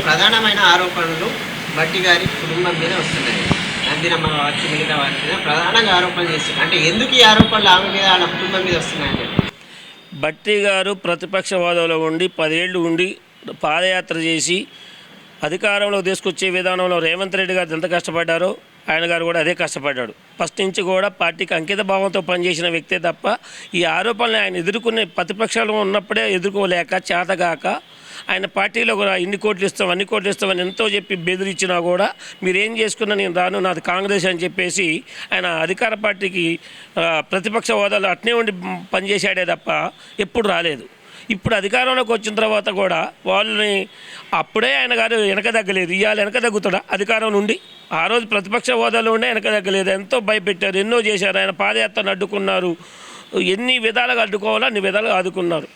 ప్రధానమైన ఆరోపణలు బట్టి గారి కుటుంబం మీద వస్తున్నాయి. నందినమ్మ కావచ్చు, మిగతా వారి మీద ప్రధానంగా ఆరోపణలు చేస్తున్నారు. అంటే ఎందుకు ఈ ఆరోపణలు ఆమె మీద వాళ్ళ కుటుంబం మీద వస్తున్నాయండి? బట్టి గారు ప్రతిపక్ష హోదాలో ఉండి 10 ఏళ్ళు ఉండి పాదయాత్ర చేసి అధికారంలో తీసుకొచ్చే విధానంలో రేవంత్ రెడ్డి గారు ఎంత కష్టపడ్డారో ఆయన గారు కూడా అదే కష్టపడ్డాడు. ఫస్ట్ నుంచి కూడా పార్టీకి అంకిత భావంతో పనిచేసిన వ్యక్తే తప్ప ఈ ఆరోపణలు ఆయన ఎదుర్కొనే ప్రతిపక్షాలు ఉన్నప్పుడే ఎదుర్కోలేక చేతగాక ఆయన పార్టీలో కూడా ఇన్ని కోట్లు ఇస్తాం అన్ని కోట్లు ఇస్తామని ఎంతో చెప్పి బెదిరించినా కూడా మీరేం చేసుకున్నా నేను రాను, నాది కాంగ్రెస్ అని చెప్పేసి ఆయన అధికార పార్టీకి ప్రతిపక్ష హోదాలో అట్నే ఉండి పనిచేశాడే తప్ప ఎప్పుడు రాలేదు. ఇప్పుడు అధికారంలోకి వచ్చిన తర్వాత కూడా వాళ్ళని అప్పుడే ఆయన గారు వెనక తగ్గలేదు. ఇవాళ వెనక తగ్గుతాడా అధికారం నుండి? ఆ రోజు ప్రతిపక్ష హోదాలో ఉండే వెనక తగ్గలేదు. ఎంతో భయపెట్టారు, ఎన్నో చేశారు. ఆయన పాదయాత్రను అడ్డుకున్నారు, ఎన్ని విధాలుగా అడ్డుకోవాలో అన్ని విధాలుగా ఆదుకున్నారు.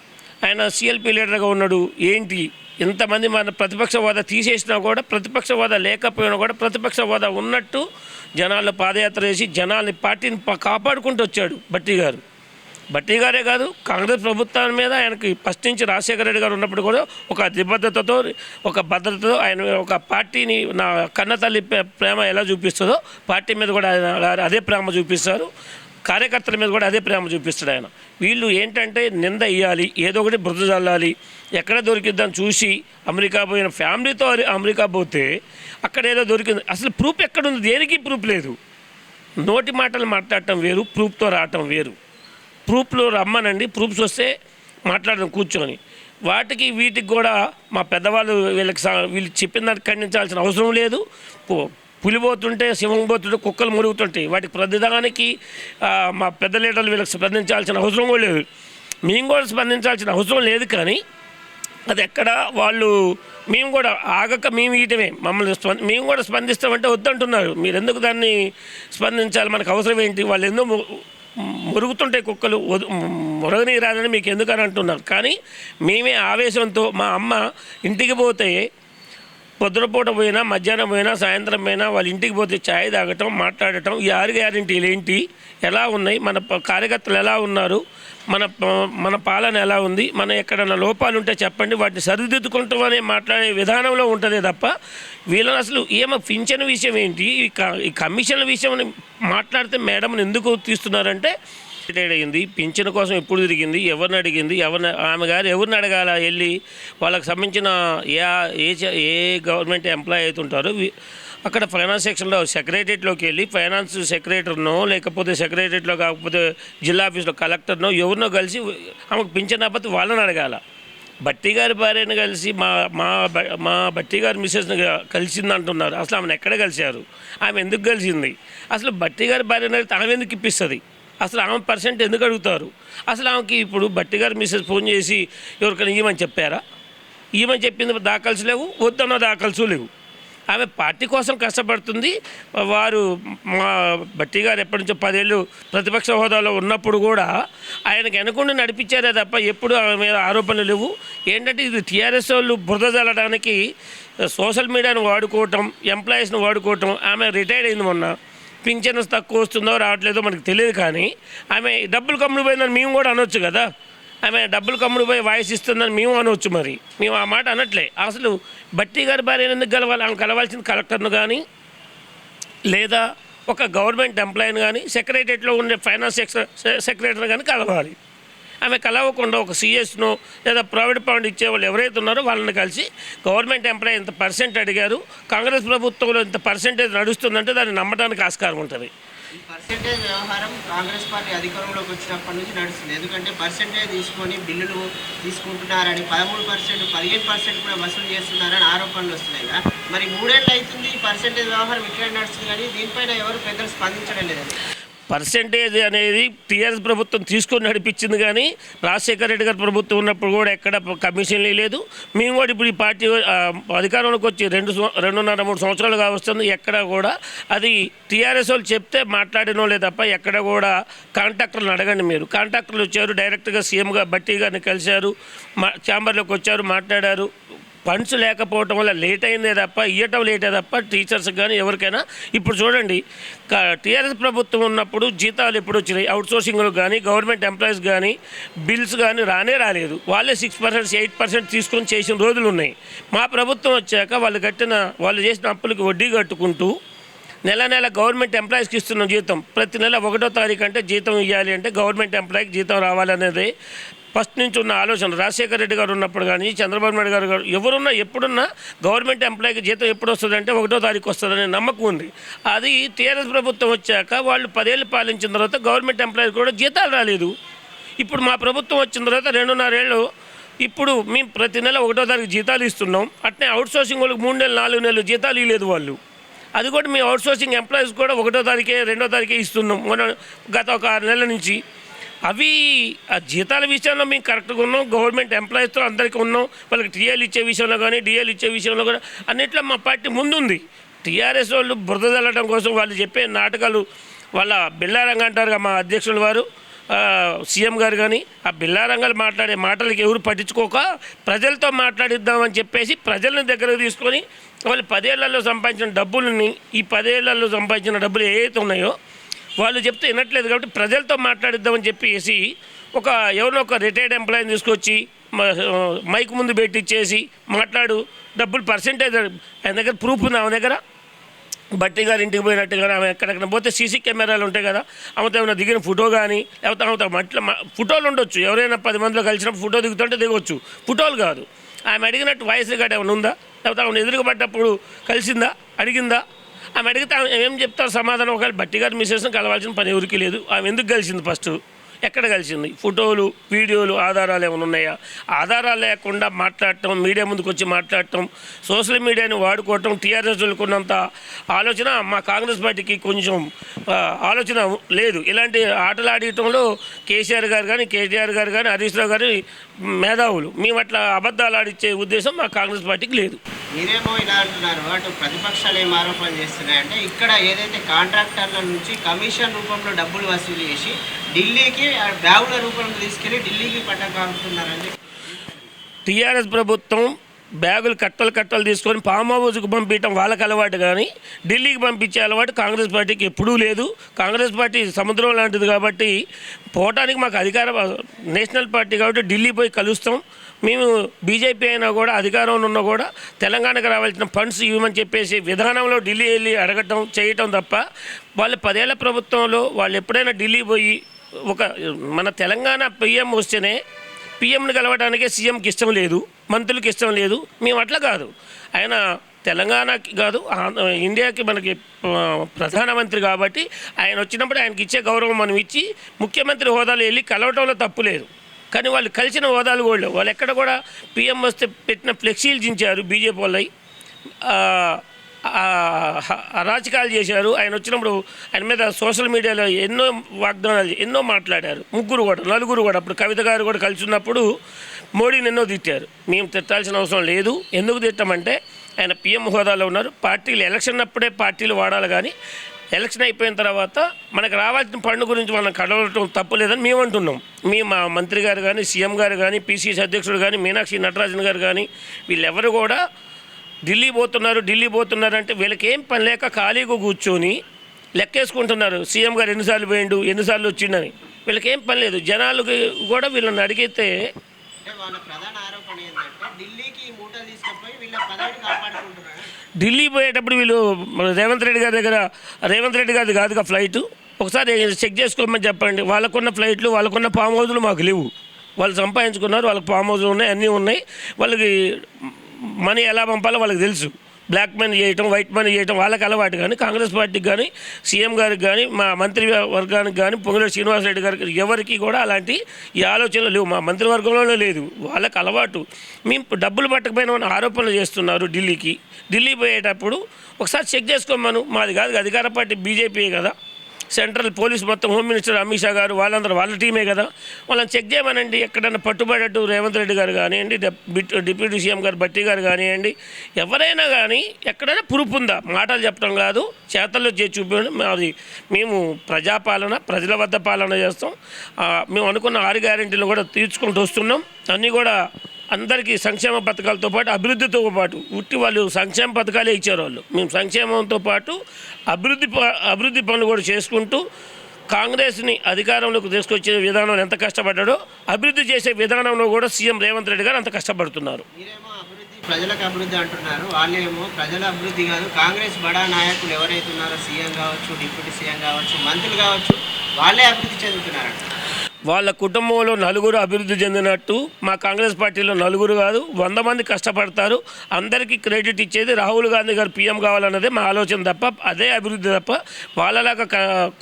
ఆయన సిఎల్పి లీడర్గా ఉన్నాడు. ఏంటి ఎంతమంది మన ప్రతిపక్ష హోదా తీసేసినా కూడా, ప్రతిపక్ష హోదా లేకపోయినా కూడా ప్రతిపక్ష హోదా ఉన్నట్టు జనాల్లో పాదయాత్ర చేసి జనాల్ని పార్టీని కాపాడుకుంటూ వచ్చాడు బట్టి గారు. బట్టి గారే కాదు, కాంగ్రెస్ ప్రభుత్వం మీద ఆయనకి ఫస్ట్ నుంచి రాజశేఖర రెడ్డి గారు ఉన్నప్పుడు కూడా ఒక నిబద్ధతతో ఒక భద్రతతో ఆయన ఒక పార్టీని నా కన్న తల్లి ప్రేమ ఎలా చూపిస్తుందో పార్టీ మీద కూడా అదే ప్రేమ చూపిస్తారు. కార్యకర్తల మీద కూడా అదే ప్రేమ చూపిస్తాడు ఆయన. వీళ్ళు ఏంటంటే నింద ఇవ్వాలి, ఏదో ఒకటి బురద చల్లాలి, ఎక్కడ దొరికిద్దని చూసి అమెరికా పోయిన ఫ్యామిలీతో అమెరికా పోతే అక్కడ ఏదో దొరికింది. అసలు ప్రూఫ్ ఎక్కడుంది? దేనికి ప్రూఫ్ లేదు. నోటి మాటలు మాట్లాడటం వేరు, ప్రూఫ్తో రావటం వేరు. ప్రూఫ్లు రమ్మనండి, ప్రూఫ్స్ వస్తే మాట్లాడడం కూర్చొని. వాటికి వీటికి కూడా మా పెద్దవాళ్ళు వీళ్ళు చెప్పిన దానికి ఖండించాల్సిన అవసరం లేదు. పులి పోతుంటే సింహం పోతుంటే కుక్కలు మురుగుతుంటాయి. వాటికి ప్రతిదానికి మా పెద్ద లీడర్లు వీళ్ళకి స్పందించాల్సిన అవసరం కూడా లేదు. మేము కూడా స్పందించాల్సిన అవసరం లేదు. కానీ అది ఎక్కడ వాళ్ళు మేము కూడా ఆగక మేము ఇయటమే, మమ్మల్ని మేము కూడా స్పందిస్తామంటే వద్దంటున్నారు. మీరు ఎందుకు దాన్ని స్పందించాలి? మనకు అవసరం ఏంటి? వాళ్ళు ఎందుకు మురుగుతుంటాయి కుక్కలు, మురగని రాదని మీకు ఎందుకని అంటున్నారు. కానీ మేమే ఆవేశంతో మా అమ్మ ఇంటికి పోతే పొద్దునపూట పోయినా మధ్యాహ్నం పోయినా సాయంత్రం పోయినా వాళ్ళ ఇంటికి పోతే ఛాయ్ తాగటం, మాట్లాడటం, ఈ 6 గ్యారెంటీలు ఏంటి, ఎలా ఉన్నాయి, మన కార్యకర్తలు ఎలా ఉన్నారు, మన పాలన ఎలా ఉంది, మన ఎక్కడన్నా లోపాలు ఉంటే చెప్పండి, వాటిని సరిదిద్దుకుంటామని మాట్లాడే విధానంలో ఉంటుందే తప్ప వీళ్ళని అసలు పింఛన్ విషయం ఏంటి, ఈ కమిషన్ల విషయం మాట్లాడితే మేడంని ఎందుకు తీస్తున్నారంటే రిటైర్డ్ అయింది, పింఛన్ కోసం ఎప్పుడు తిరిగింది, ఎవరిని అడిగింది, ఆమె గారు ఎవరిని అడగాల వెళ్ళి వాళ్ళకి సంబంధించిన ఏ గవర్నమెంట్ ఎంప్లాయీ అవుతుంటారో అక్కడ ఫైనాన్స్ సెక్షన్లో సెక్రటరియట్లోకి వెళ్ళి ఫైనాన్స్ సెక్రటరీనో లేకపోతే సెక్రటరియట్లో కాకపోతే జిల్లా ఆఫీస్లో కలెక్టర్నో ఎవరినో కలిసి ఆమెకు పింఛన్ అప్పటి వాళ్ళని అడగాల. బట్టి గారి భార్యను కలిసి మా బట్టి గారి మిస్సెస్ని కలిసింది అంటున్నారు. అసలు ఆమెను ఎక్కడ కలిశారు? ఆమె ఎందుకు కలిసింది? అసలు బట్టి గారి భార్యను అడిగితే ఆమె ఎందుకు ఇప్పిస్తుంది? అసలు ఆమె పర్సెంట్ ఎందుకు అడుగుతారు? అసలు ఆమెకి ఇప్పుడు బట్టి గారు మిస్సెస్ ఫోన్ చేసి ఎవరికైనా ఇవ్వమని చెప్పారా? ఇవ్వమని చెప్పింది దాఖలు లేవు, వద్దన్న దాఖలు లేవు. ఆమె పార్టీ కోసం కష్టపడుతుంది. వారు మా బట్టి గారు ఎప్పటి నుంచో 10 ఏళ్ళు ప్రతిపక్ష హోదాలో ఉన్నప్పుడు కూడా ఆయనకు వెనకుండా నడిపించారే తప్ప ఎప్పుడు ఆమె మీద ఆరోపణలు లేవు. ఏంటంటే ఇది టీఆర్ఎస్ వాళ్ళు బురద చల్లడానికి సోషల్ మీడియాను వాడుకోవటం, ఎంప్లాయీస్ని వాడుకోవటం. ఆమె రిటైర్డ్ అయింది మొన్న. పింఛన్ తక్కువ వస్తుందో రావట్లేదో మనకు తెలియదు. కానీ ఆమె డబ్బులు కమ్ముడు పోయిందని మేము కూడా అనొచ్చు కదా. ఆమె డబ్బులు కమ్ముడు పోయి వాయిస్ ఇస్తుందని మేము అనవచ్చు. మరి మేము ఆ మాట అనట్లే. అసలు బట్టి గారి భార్య ఎందుకు కలవాలి? ఆమె కలవాల్సిన కలెక్టర్ను కానీ లేదా ఒక గవర్నమెంట్ ఎంప్లాయీని కానీ సెక్రటరియట్లో ఉండే ఫైనాన్స్ సెక్రటరీని కానీ కలవాలి. ఆమె కలవకుండా ఒక సిఎస్ను లేదా ప్రైవేట్ ఫండ్ ఇచ్చేవాళ్ళు ఎవరైతే ఉన్నారో వాళ్ళని కలిసి గవర్నమెంట్ ఎంప్లాయీ ఎంత పర్సెంట్ అడిగారు, కాంగ్రెస్ ప్రభుత్వంలో ఎంత పర్సెంటేజ్ నడుస్తుందంటే దాన్ని నమ్మడానికి ఆస్కారం ఉంటుంది. ఈ పర్సెంటేజ్ వ్యవహారం కాంగ్రెస్ పార్టీ అధికారంలోకి వచ్చినప్పటి నుంచి నడుస్తుంది. ఎందుకంటే పర్సెంటేజ్ తీసుకొని బిల్లులు తీసుకుంటున్నారని 13%, 15% కూడా వసూలు చేస్తున్నారని ఆరోపణలు వస్తున్నాయి కదా. మరి 3 ఏళ్ళు అవుతుంది ఈ పర్సెంటేజ్ వ్యవహారం ఇట్లా నడుస్తుంది, కానీ దీనిపైన ఎవరు పెద్దలు స్పందించడం లేదండి. పర్సెంటేజ్ అనేది టీఆర్ఎస్ ప్రభుత్వం తీసుకొని నడిపించింది. కానీ రాజశేఖర రెడ్డి గారి ప్రభుత్వం ఉన్నప్పుడు కూడా ఎక్కడ కమిషన్లు లేదు. మేము కూడా ఇప్పుడు ఈ పార్టీ అధికారంలోకి వచ్చి 2.5-3 సంవత్సరాలుగా వస్తుంది. ఎక్కడ కూడా అది టీఆర్ఎస్ వాళ్ళు చెప్తే మాట్లాడినో లేదు తప్ప ఎక్కడ కూడా కాంట్రాక్టర్లను అడగండి. మీరు కాంట్రాక్టర్లు వచ్చారు, డైరెక్ట్గా సీఎంగా బట్టి గారిని కలిశారు, ఛాంబర్లోకి వచ్చారు, మాట్లాడారు. ఫండ్స్ లేకపోవటం వల్ల లేట్ అయిందే తప్ప ఇవ్వటం లేటే తప్ప టీచర్స్కి కానీ ఎవరికైనా. ఇప్పుడు చూడండి, టీఆర్ఎస్ ప్రభుత్వం ఉన్నప్పుడు జీతాలు ఎప్పుడు వచ్చినాయి, అవుట్సోర్సింగ్లకు కానీ గవర్నమెంట్ ఎంప్లాయీస్ కానీ బిల్స్ కానీ రాలేదు. వాళ్ళే 6% 8% తీసుకొని చేసిన రోజులు ఉన్నాయి. మా ప్రభుత్వం వచ్చాక వాళ్ళు చేసిన అప్పులకి వడ్డీ కట్టుకుంటూ నెల గవర్నమెంట్ ఎంప్లాయీస్కి ఇస్తున్న జీతం ప్రతి నెల 1వ తారీఖు అంటే జీతం ఇవ్వాలి, అంటే గవర్నమెంట్ ఎంప్లాయీకి జీతం రావాలనేది ఫస్ట్ నుంచి ఉన్న ఆలోచన. రాజశేఖర రెడ్డి గారు ఉన్నప్పుడు కానీ చంద్రబాబు నాయుడు గారు ఎవరున్నా ఎప్పుడున్నా గవర్నమెంట్ ఎంప్లాయీకి జీతం ఎప్పుడు వస్తుందంటే 1వ తారీఖు వస్తుందనే నమ్మకం ఉంది. అది టీఆర్ఎస్ ప్రభుత్వం వచ్చాక వాళ్ళు 10 ఏళ్ళు పాలించిన తర్వాత గవర్నమెంట్ ఎంప్లాయీకి కూడా జీతాలు రాలేదు. ఇప్పుడు మా ప్రభుత్వం వచ్చిన తర్వాత 2.5 ఏళ్ళు ఇప్పుడు మేము ప్రతి నెల 1వ తారీఖు జీతాలు ఇస్తున్నాం. అట్నే అవుట్సోర్సింగ్ వాళ్ళకి 3 నెలలు 4 నెలలు జీతాలు ఇవ్వలేదు వాళ్ళు. అది కూడా మేము అవుట్సోర్సింగ్ ఎంప్లాయీస్ కూడా 1వ తారీఖే 2వ తారీఖే ఇస్తున్నాం గత ఒక 6 నెలల నుంచి. అవి ఆ జీతాల విషయంలో మేము కరెక్ట్గా ఉన్నాం, గవర్నమెంట్ ఎంప్లాయీస్తో అందరికీ ఉన్నాం. వాళ్ళకి టీఏలు ఇచ్చే విషయంలో కానీ డిఏలు ఇచ్చే విషయంలో కూడా అన్నిట్లో మా పార్టీ ముందుంది. టీఆర్ఎస్ వాళ్ళు బురద చల్లడం కోసం వాళ్ళు చెప్పే నాటకాలు, వాళ్ళ బిల్లారంగా అంటారు మా అధ్యక్షుల వారు సీఎం గారు కానీ, ఆ బిల్లారంగాలు మాట్లాడే మాటలకి ఎవరు పట్టించుకోక ప్రజలతో మాట్లాడిద్దామని చెప్పేసి ప్రజలను దగ్గరకు తీసుకొని వాళ్ళు 10 ఏళ్లలో సంపాదించిన డబ్బులని, ఈ 10 ఏళ్లలో సంపాదించిన డబ్బులు ఏవైతే ఉన్నాయో వాళ్ళు చెప్తే వినట్లేదు కాబట్టి ప్రజలతో మాట్లాడిద్దామని చెప్పేసి ఎవరినో ఒక రిటైర్డ్ ఎంప్లాయీని తీసుకొచ్చి మైక్ ముందు పెట్టిచ్చేసి మాట్లాడు డబ్బులు పర్సెంటేజ్ ఆయన దగ్గర ప్రూఫ్ ఉంది. ఆమె దగ్గర బట్టి గారు ఇంటికి పోయినట్టు కానీ ఆమె ఎక్కడెక్కడ పోతే సీసీ కెమెరాలు ఉంటాయి కదా, ఆమెతో ఏమైనా దిగిన ఫోటో కానీ లేకపోతే ఆమెతో ఫోటోలు ఉండొచ్చు. ఎవరైనా 10 మందిలో కలిసినప్పుడు ఫోటో దిగుతుంటే దిగవచ్చు, ఫోటోలు కాదు. ఆమె అడిగినట్టు వాయిస్ రికార్డ్ ఏమైనా ఉందా, లేకపోతే ఆమెను ఎదురుగా పడ్డప్పుడు కలిసిందా, అడిగిందా? ఆమె అడిగితే ఆమె ఏం చెప్తారు సమాధానం? ఒకవేళ బట్టి గారు మిస్సెస్ని కలవాల్సిన పని ఎవరికి లేదు. ఆమె ఎందుకు కలిసింది, ఫస్ట్ ఎక్కడ కలిసింది, ఫోటోలు వీడియోలు ఆధారాలు ఏమైనా ఉన్నాయా? ఆధారాలు లేకుండా మాట్లాడటం, మీడియా ముందుకు వచ్చి మాట్లాడటం, సోషల్ మీడియాని వాడుకోవటం టీఆర్ఎస్ ఉన్నంత ఆలోచన మా కాంగ్రెస్ పార్టీకి కొంచెం ఆలోచన లేదు. ఇలాంటి ఆటలు ఆడటంలో కేసీఆర్ గారు కానీ కేటీఆర్ గారు కానీ హరీష్ రావు గారు మేధావులు. మేము అట్లా అబద్ధాలు ఆడిచ్చే ఉద్దేశం మా కాంగ్రెస్ పార్టీకి లేదు. మీరేమో ఇలా అంటున్నారు, అటు ప్రతిపక్షాలు ఏం ఆరోపణలు చేస్తున్నాయంటే ఇక్కడ ఏదైతే కాంట్రాక్టర్ల నుంచి కమిషన్ రూపంలో డబ్బులు వసూలు చేసి ఢిల్లీకి బ్యాగుల రూపంలో తీసుకెళ్ళి ఢిల్లీకి పట్టకాపుతున్నారని. టీఆర్ఎస్ ప్రభుత్వం బ్యాగులు కట్టలు తీసుకొని ఫామ్ హౌస్కి పంపించడం వాళ్ళకి అలవాటు, కానీ ఢిల్లీకి పంపించే అలవాటు కాంగ్రెస్ పార్టీకి ఎప్పుడూ లేదు. కాంగ్రెస్ పార్టీ సముద్రం లాంటిది కాబట్టి పోవటానికి మాకు అధికారం, నేషనల్ పార్టీ కాబట్టి ఢిల్లీ పోయి కలుస్తాం. మేము బీజేపీ అయినా కూడా అధికారంలో ఉన్నా కూడా తెలంగాణకు రావాల్సిన ఫండ్స్ ఇవ్వమని చెప్పేసి విధానంలో ఢిల్లీ వెళ్ళి అడగటం చేయటం తప్ప వాళ్ళు 10 ఏళ్ల ప్రభుత్వంలో వాళ్ళు ఎప్పుడైనా ఢిల్లీ పోయి మన తెలంగాణ పిఎం వస్తేనే పిఎంని కలవడానికే సీఎంకి ఇష్టం లేదు, మంత్రులకి ఇష్టం లేదు. మేము అట్లా కాదు, ఆయన తెలంగాణకి కాదు ఇండియాకి మనకి ప్రధానమంత్రి కాబట్టి ఆయన వచ్చినప్పుడు ఆయనకి ఇచ్చే గౌరవం మనం ఇచ్చి ముఖ్యమంత్రి హోదాలో వెళ్ళి కలవటంలో తప్పు లేదు. కానీ వాళ్ళు కలిసిన హోదాలు కూడా వాళ్ళు ఎక్కడ కూడా పిఎం వస్తే పెట్టిన ఫ్లెక్సీలు దించారు బీజేపీ వాళ్ళవి, అరాచకాలు చేశారు. ఆయన వచ్చినప్పుడు ఆయన మీద సోషల్ మీడియాలో ఎన్నో వాగ్దానాలు ఎన్నో మాట్లాడారు. నలుగురు కూడా అప్పుడు కవిత గారు కూడా కలిసి ఉన్నప్పుడు మోడీని ఎన్నో తిట్టారు. మేము తిట్టాల్సిన అవసరం లేదు. ఎందుకు తిట్టామంటే ఆయన పిఎం హోదాలో ఉన్నారు. పార్టీలు ఎలక్షన్ అప్పుడే పార్టీలు వాడాలి, కానీ ఎలక్షన్ అయిపోయిన తర్వాత మనకు రావాల్సిన ఫండ్ గురించి మనం కడవటం తప్పులేదని మేము అంటున్నాం. మా మంత్రి గారు కానీ సీఎం గారు కానీ పిసిసి అధ్యక్షుడు కానీ మీనాక్షి నటరాజన్ గారు కానీ వీళ్ళెవరు కూడా ఢిల్లీ పోతున్నారు అంటే వీళ్ళకి ఏం పని లేక ఖాళీగా కూర్చొని లెక్కేసుకుంటున్నారు. సీఎం గారు ఎన్నిసార్లు పోయిండు, ఎన్నిసార్లు వచ్చిండని. వీళ్ళకి ఏం పని లేదు. జనాలకి కూడా వీళ్ళని అడిగితే ఢిల్లీ పోయేటప్పుడు వీళ్ళు రేవంత్ రెడ్డి గారి కాదుగా ఫ్లైట్ ఒకసారి చెక్ చేసుకోమని చెప్పండి. వాళ్ళకున్న ఫ్లైట్లు వాళ్ళకున్న ఫామ్ హౌస్లు మాకు లేవు. వాళ్ళు సంపాదించుకున్నారు, వాళ్ళకి ఫామ్ హౌస్లు ఉన్నాయి, అన్నీ ఉన్నాయి. వాళ్ళకి మనీ ఎలా పంపాలో వాళ్ళకి తెలుసు. బ్లాక్ మనీ చేయటం, వైట్ మనీ చేయటం వాళ్ళకి అలవాటు. కానీ కాంగ్రెస్ పార్టీకి కానీ సీఎం గారికి కానీ మా మంత్రి వర్గానికి కానీ పొంగులేటి శ్రీనివాసరెడ్డి గారికి ఎవరికి కూడా అలాంటి ఈ ఆలోచనలు లేవు. మా మంత్రివర్గంలోనే లేదు. వాళ్ళకి అలవాటు. మేము డబ్బులు పట్టకపోయినా ఆరోపణలు చేస్తున్నారు. ఢిల్లీ పోయేటప్పుడు ఒకసారి చెక్ చేసుకోమను. మాది కాదు, అధికార పార్టీ బీజేపీ కదా, సెంట్రల్ పోలీస్ మొత్తం హోమ్ మినిస్టర్ అమిత్ షా గారు వాళ్ళందరూ వాళ్ళ టీమే కదా, వాళ్ళని చెక్ చేయమనండి. ఎక్కడన్నా పట్టుబడేట్టు రేవంత్ రెడ్డి గారు కానివ్వండి, డిప్యూటీ సీఎం గారు బట్టి గారు కానివ్వండి, ఎవరైనా కానీ ఎక్కడైనా ప్రూఫ్ ఉందా? మాటలు చెప్పడం కాదు, చేతల్లో చేసి చూపించండి. మేము ప్రజాపాలన, ప్రజల వద్ద పాలన చేస్తాం. మేము అనుకున్న 6 గ్యారెంటీలు కూడా తీర్చుకుంటూ వస్తున్నాం. అన్నీ కూడా అందరికీ సంక్షేమ పథకాలతో పాటు అభివృద్ధితో పాటు వాళ్ళు సంక్షేమ పథకాలే ఇచ్చారు. వాళ్ళు మేము సంక్షేమంతో పాటు అభివృద్ధి పనులు కూడా చేసుకుంటూ కాంగ్రెస్ని అధికారంలోకి తీసుకొచ్చే విధానంలో ఎంత కష్టపడ్డాడో అభివృద్ధి చేసే విధానంలో కూడా సీఎం రేవంత్ రెడ్డి గారు అంత కష్టపడుతున్నారు. మీరేమో అభివృద్ధి ప్రజలకు అభివృద్ధి అంటున్నారు, వాళ్ళేమో ప్రజల అభివృద్ధి కాదు, కాంగ్రెస్ బడా నాయకులు ఎవరైతే ఉన్నారో సీఎం కావచ్చు, డిప్యూటీ సీఎం కావచ్చు, మంత్రులు కావచ్చు, వాళ్ళే అభివృద్ధి చెందుతున్నారంట. వాళ్ళ కుటుంబంలో నలుగురు అభివృద్ధి చెందినట్టు మా కాంగ్రెస్ పార్టీలో నలుగురు కాదు 100 మంది కష్టపడతారు. అందరికీ క్రెడిట్ ఇచ్చేది రాహుల్ గాంధీ గారు పీఎం కావాలన్నదే మా ఆలోచన తప్ప అదే అభివృద్ధి తప్ప వాళ్ళలాగా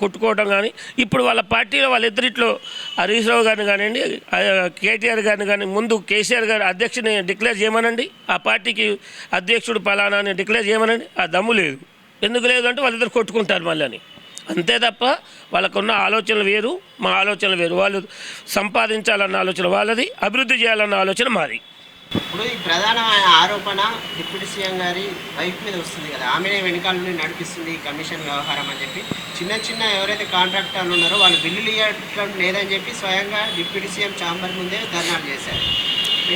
కొట్టుకోవడం కానీ ఇప్పుడు వాళ్ళ పార్టీలో వాళ్ళిద్దరిట్లో హరీష్ రావు గారిని కానివ్వండి, కేటీఆర్ గారిని కానీ ముందు కేసీఆర్ గారు అధ్యక్షుని డిక్లేర్ చేయమనండి, ఆ పార్టీకి అధ్యక్షుడు పలానా అని డిక్లేర్ చేయమనండి. ఆ దమ్ము లేదు. ఎందుకు లేదు అంటే వాళ్ళిద్దరు కొట్టుకుంటారు మళ్ళీ అని. అంతే తప్ప వాళ్ళకున్న ఆలోచనలు వేరు, మా ఆలోచనలు వేరు. వాళ్ళు సంపాదించాలన్న ఆలోచన వాళ్ళది, అభివృద్ధి చేయాలన్న ఆలోచన మాది. ఇప్పుడు ఈ ప్రధానమైన ఆరోపణ డిప్యూటీ సీఎం గారి వైఫ్ మీద వస్తుంది కదా, ఆమెనే వెనకాల నుండి నడిపిస్తుంది కమిషన్ వ్యవహారం అని చెప్పి. చిన్న ఎవరైతే కాంట్రాక్టర్లు ఉన్నారో వాళ్ళు బిల్లులు ఇవ్వడం లేదని చెప్పి స్వయంగా డిప్యూటీ సీఎం ఛాంబర్ ముందే ధర్నాలు చేశారు.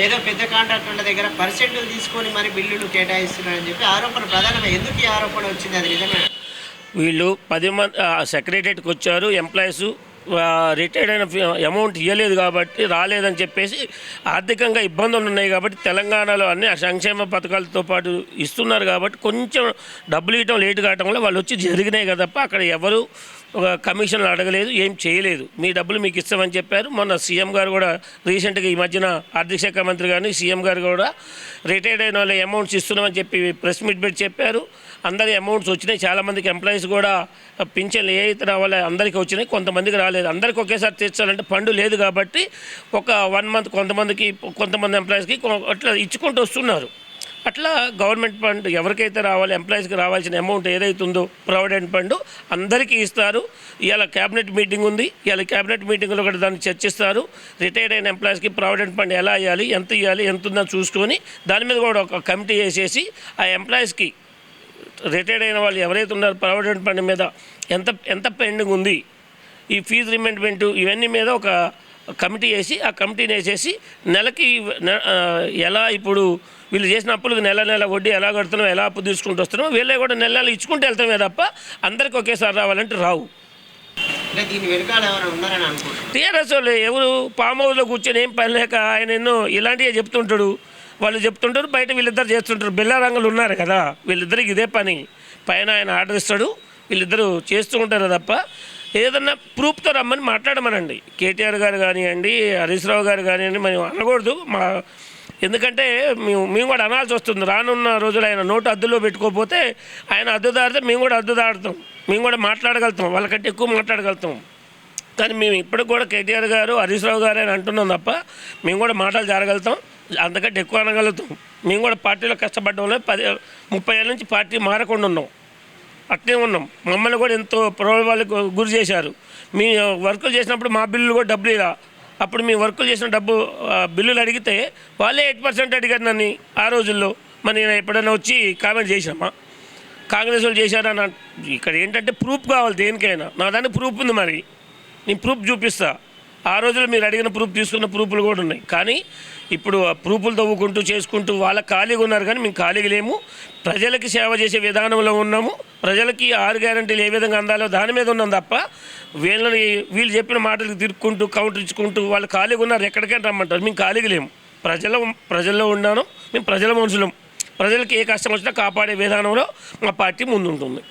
ఏదో పెద్ద కాంట్రాక్టర్ల దగ్గర పర్సెంట్లు తీసుకొని మరి బిల్లులు కేటాయిస్తున్నారని చెప్పి ఆరోపణ ప్రధానమైన. ఎందుకు ఈ ఆరోపణ వచ్చింది, అది నిజమే? వీళ్ళు 10 మంది సెక్రటరీకి వచ్చారు, ఎంప్లాయీస్ రిటైర్డ్ అయిన అమౌంట్ ఇవ్వలేదు కాబట్టి రాలేదని చెప్పేసి ఆర్థికంగా ఇబ్బందులు ఉన్నాయి కాబట్టి తెలంగాణలో అన్ని సంక్షేమ పథకాలతో పాటు ఇస్తున్నారు కాబట్టి కొంచెం డబ్బులు ఇవ్వడం లేటు కావటం వల్ల వాళ్ళు వచ్చి జరిగినాయి కదా తప్ప అక్కడ ఎవరు కమిషన్లు అడగలేదు, ఏం చేయలేదు. మీ డబ్బులు మీకు ఇస్తామని చెప్పారు. మొన్న సీఎం గారు కూడా రీసెంట్గా ఈ మధ్యన ఆర్థిక శాఖ మంత్రి గారిని సీఎం గారు కూడా రిటైర్డ్ అయిన వాళ్ళ అమౌంట్స్ ఇస్తున్నామని చెప్పి ప్రెస్ మీట్ పెట్టి చెప్పారు. అందరి అమౌంట్స్ వచ్చినాయి. చాలామందికి ఎంప్లాయీస్ కూడా పింఛన్లు ఏ ఇతర వాళ్ళ అందరికీ వచ్చినాయి, కొంతమందికి రాలేదు. అందరికీ ఒకేసారి తీర్చాలంటే ఫండ్ లేదు కాబట్టి ఒక 1 మంత్ కొంతమంది ఎంప్లాయీస్కి అట్లా ఇచ్చుకుంటూ వస్తున్నారు. అట్లా గవర్నమెంట్ ఫండ్ ఎవరికైతే రావాలి, ఎంప్లాయీస్కి రావాల్సిన అమౌంట్ ఏదైతుందో ప్రావిడెంట్ ఫండ్ అందరికీ ఇస్తారు. ఇవాళ క్యాబినెట్ మీటింగ్ ఉంది. ఇవాళ క్యాబినెట్ మీటింగ్లో కూడా దాన్ని చర్చిస్తారు. రిటైర్డ్ అయిన ఎంప్లాయీస్కి ప్రావిడెంట్ ఫండ్ ఎలా ఇవ్వాలి, ఎంత ఇవ్వాలి, ఎంత ఉందని చూసుకొని దాని మీద కూడా ఒక కమిటీ వేసేసి ఆ ఎంప్లాయీస్కి రిటైర్డ్ అయిన వాళ్ళు ఎవరైతే ఉన్నారో ప్రావిడెంట్ ఫండ్ మీద ఎంత పెండింగ్ ఉంది, ఈ ఫీజు రిమెంట్మెంట్ ఇవన్నీ మీద ఒక కమిటీ వేసి ఆ కమిటీని వేసేసి నెలకి ఎలా ఇప్పుడు వీళ్ళు చేసిన అప్పులకు నెల వడ్డీ ఎలా కడుతున్నాం, ఎలా అప్పు తీసుకుంటూ వస్తున్నాం, వీళ్ళే కూడా నెల ఇచ్చుకుంటూ వెళ్తామే తప్ప అందరికీ ఒకేసారి రావాలంటే రావు. టీఆర్ఎస్ వాళ్ళు ఎవరు ఫామ్ హౌస్లో కూర్చొని ఏం పని లేక ఆయన ఎన్నో ఇలాంటివే చెప్తుంటాడు, వాళ్ళు చెప్తుంటారు, బయట వీళ్ళిద్దరు చేస్తుంటారు. బెల్లారంగులు ఉన్నారు కదా, వీళ్ళిద్దరికి ఇదే పని. పైన ఆయన ఆర్డర్ ఇస్తాడు, వీళ్ళిద్దరూ చేస్తూ ఉంటారు తప్ప ఏదన్నా ప్రూఫ్తో రమ్మని మాట్లాడమనండి. కేటీఆర్ గారు కానివ్వండి, హరీష్ రావు గారు కానివ్వండి, మనం అనకూడదు. ఎందుకంటే మేము కూడా అనాల్సి వస్తుంది. రానున్న రోజులు ఆయన నోటు అద్దులో పెట్టుకోకపోతే ఆయన అద్దు దాడితే మేము కూడా అద్దు దాడుతాం, మేము కూడా మాట్లాడగలుగుతాం, వాళ్ళకంటే ఎక్కువ మాట్లాడగలుగుతాం. కానీ మేము ఇప్పటికి కూడా కేటీఆర్ గారు హరీష్ రావు గారు అని అంటున్నాం తప్ప మేము కూడా మాటలు జరగలుగుతాం, అంతకంటే ఎక్కువ అనగలుగుతాం. మేము కూడా పార్టీలో కష్టపడడంలో 30 ఏళ్ళ నుంచి పార్టీ మారకుండా ఉన్నాం, అట్లే ఉన్నాం. మమ్మల్ని కూడా ఎంతో ప్రలోభాలకు గురి చేశారు. మీ వర్కులు చేసినప్పుడు మా బిల్లులు కూడా డబ్బులు ఇలా, అప్పుడు మీ వర్కులు చేసిన బిల్లులు అడిగితే వాళ్ళే 8% అడిగారు నన్ను ఆ రోజుల్లో. మరి నేను ఎప్పుడైనా వచ్చి కామెంట్ చేసినామా? కాంగ్రెస్ వాళ్ళు చేశారని. ఇక్కడ ఏంటంటే ప్రూఫ్ కావాలి దేనికైనా. నా దానికి ప్రూఫ్ ఉంది, మరి నేను ప్రూఫ్ చూపిస్తా. ఆ రోజుల్లో మీరు అడిగిన ప్రూఫ్ తీసుకున్న ప్రూఫ్లు కూడా ఉన్నాయి. కానీ ఇప్పుడు ఆ ప్రూఫ్లు తవ్వుకుంటూ చేసుకుంటూ వాళ్ళ ఖాళీగా ఉన్నారు, కానీ మేము ఖాళీగా లేము. ప్రజలకి సేవ చేసే విధానంలో ఉన్నాము. ప్రజలకి 6 గ్యారెంటీలు ఏ విధంగా అందాలో దాని మీద ఉన్నాం తప్ప వీళ్ళు చెప్పిన మాటలకు తిరుక్కుంటూ కౌంటర్ ఇచ్చుకుంటూ వాళ్ళు ఖాళీగా ఉన్నారు. ఎక్కడికైనా రమ్మంటారు, మేము ఖాళీగా లేము. ప్రజల్లో ఉన్నాను, మేము ప్రజల మనుషులం. ప్రజలకి ఏ కష్టం వచ్చినా కాపాడే విధానంలో మా పార్టీ ముందుంటుంది.